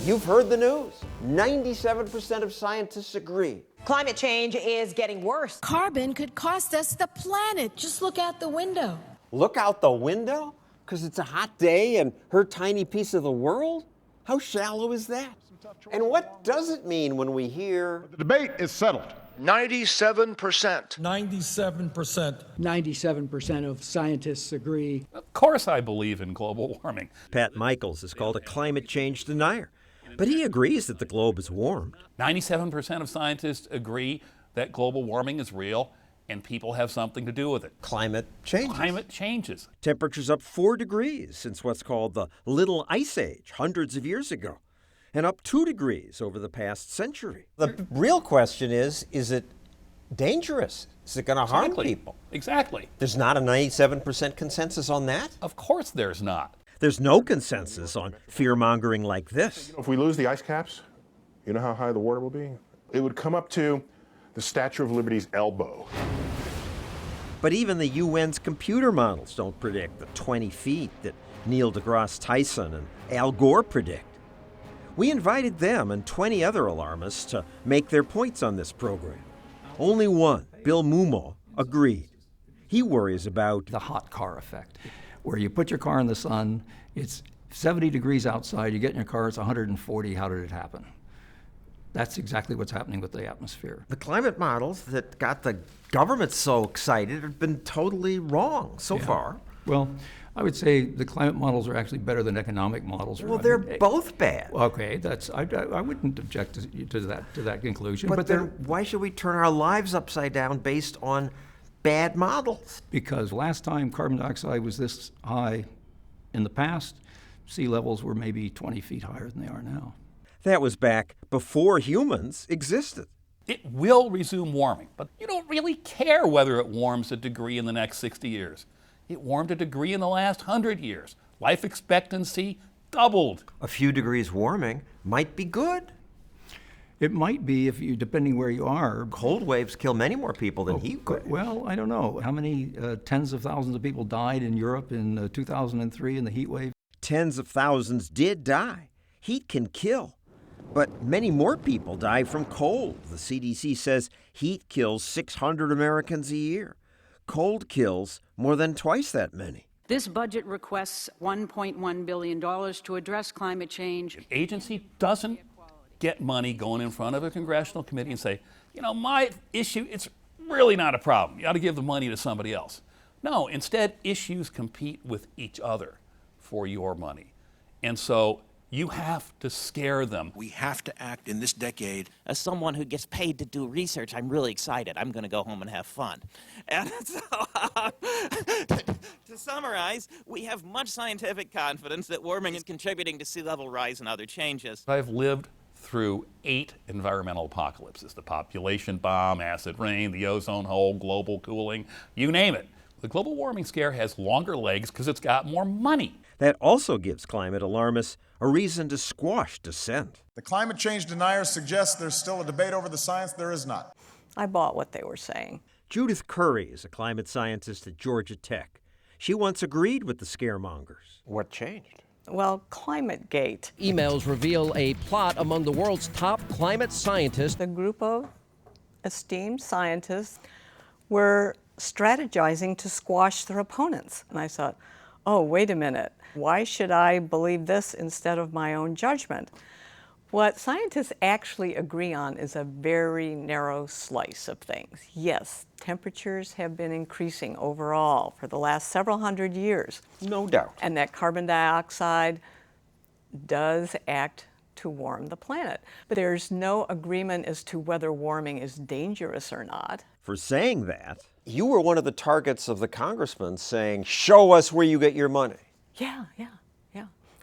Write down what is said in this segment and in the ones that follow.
You've heard the news. 97% of scientists agree. Climate change is getting worse. Carbon could cost us the planet. Just look out the window. Look out the window? Because it's a hot day and her tiny piece of the world? How shallow is that? And what does it mean when we hear... The debate is settled. 97%. 97%. 97% of scientists agree. Of course I believe in global warming. Pat Michaels is called a climate change denier, but he agrees that the globe is warmed. 97% of scientists agree that global warming is real and people have something to do with it. Climate changes. Climate changes. Temperature's up 4 degrees since what's called the Little Ice Age hundreds of years ago, and up 2 degrees over the past century. The real question is it dangerous? Is it going to harm people? Exactly. There's not a 97% consensus on that? Of course there's not. There's no consensus on fear-mongering like this. If we lose the ice caps, you know how high the water will be? It would come up to the Statue of Liberty's elbow. But even the UN's computer models don't predict the 20 feet that Neil deGrasse Tyson and Al Gore predict. We invited them and 20 other alarmists to make their points on this program. Only one, Bill Mumo, agreed. He worries about the hot car effect, where you put your car in the sun, it's 70 degrees outside, you get in your car, it's 140, how did it happen? That's exactly what's happening with the atmosphere. the climate models that got the government so excited have been totally wrong so far. Well, I would say the climate models are actually better than economic models. Well, they're both bad. Okay, I wouldn't object to that conclusion. But then why should we turn our lives upside down based on bad models? Because last time carbon dioxide was this high in the past, sea levels were maybe 20 feet higher than they are now. That was back before humans existed. It will resume warming, but you don't really care whether it warms a degree in the next 60 years. It warmed a degree in the last 100 years. Life expectancy doubled. A few degrees warming might be good. It might be if you, depending where you are. Cold waves kill many more people than heat waves. Well, I don't know. How many tens of thousands of people died in Europe in 2003 in the heat wave? Tens of thousands did die. Heat can kill. But many more people die from cold. The CDC says heat kills 600 Americans a year. Cold kills more than twice that many. This budget requests $1.1 billion to address climate change. An agency doesn't get money going in front of a congressional committee and say, you know, my issue, it's really not a problem. You ought to give the money to somebody else. No, instead, issues compete with each other for your money. And so you have to scare them. We have to act in this decade. As someone who gets paid to do research, I'm really excited. I'm going to go home and have fun. And so, to summarize, we have much scientific confidence that warming is contributing to sea level rise and other changes. I've lived through 8 environmental apocalypses: the population bomb, acid rain, the ozone hole, global cooling, you name it. The global warming scare has longer legs because it's got more money. That also gives climate alarmists a reason to squash dissent. The climate change deniers suggest there's still a debate over the science. There is not. I bought what they were saying. Judith Curry is a climate scientist at Georgia Tech. She once agreed with the scaremongers. What changed? Well, ClimateGate. Emails reveal a plot among the world's top climate scientists. The group of esteemed scientists were strategizing to squash their opponents. And I thought, oh, wait a minute. Why should I believe this instead of my own judgment? What scientists actually agree on is a very narrow slice of things. Yes, temperatures have been increasing overall for the last several hundred years. No doubt. And that carbon dioxide does act to warm the planet. But there's no agreement as to whether warming is dangerous or not. For saying that, you were one of the targets of the congressman saying, show us where you get your money. Yeah.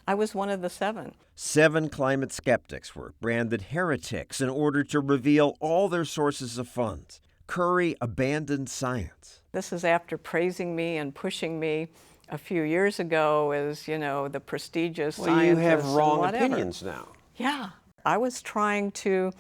I was one of the 7. 7 climate skeptics were branded heretics in order to reveal all their sources of funds. Curry abandoned science. This is after praising me and pushing me a few years ago as, you know, the prestigious scientist. Well, you have wrong opinions now. Yeah. I was trying to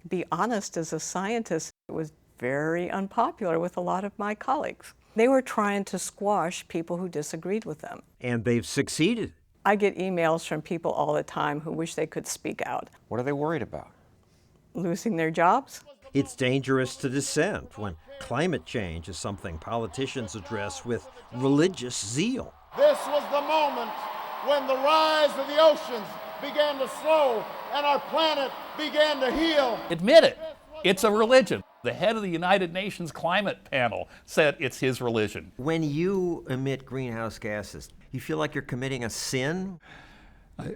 be honest as a scientist. It was very unpopular with a lot of my colleagues. They were trying to squash people who disagreed with them. And they've succeeded. I get emails from people all the time who wish they could speak out. What are they worried about? Losing their jobs? It's dangerous to dissent when climate change is something politicians address with religious zeal. This was the moment when the rise of the oceans began to slow and our planet began to heal. Admit it. It's a religion. The head of the United Nations Climate Panel said it's his religion. When you emit greenhouse gases, you feel like you're committing a sin?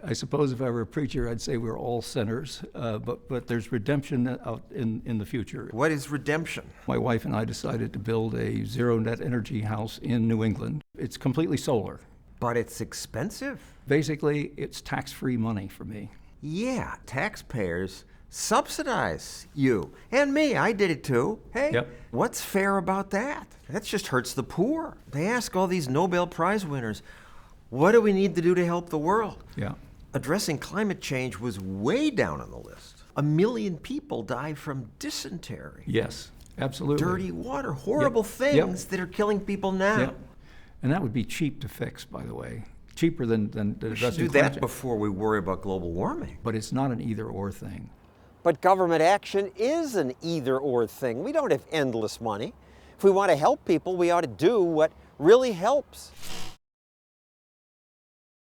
I suppose if I were a preacher, I'd say we're all sinners, but there's redemption out in the future. What is redemption? My wife and I decided to build a zero net energy house in New England. It's completely solar. But it's expensive. Basically, it's tax-free money for me. Yeah, taxpayers subsidize you and me. I did it too. Hey, yep. What's fair about that? That just hurts the poor. They ask all these Nobel Prize winners, what do we need to do to help the world? Yeah. Addressing climate change was way down on the list. 1 million people die from dysentery. Yes, absolutely. Dirty water, horrible things that are killing people now. Yep. And that would be cheap to fix, by the way. Cheaper than addressing We should do climate that change. before we worry about global warming. But it's not an either-or thing. But government action is an either-or thing. We don't have endless money. If we want to help people, we ought to do what really helps.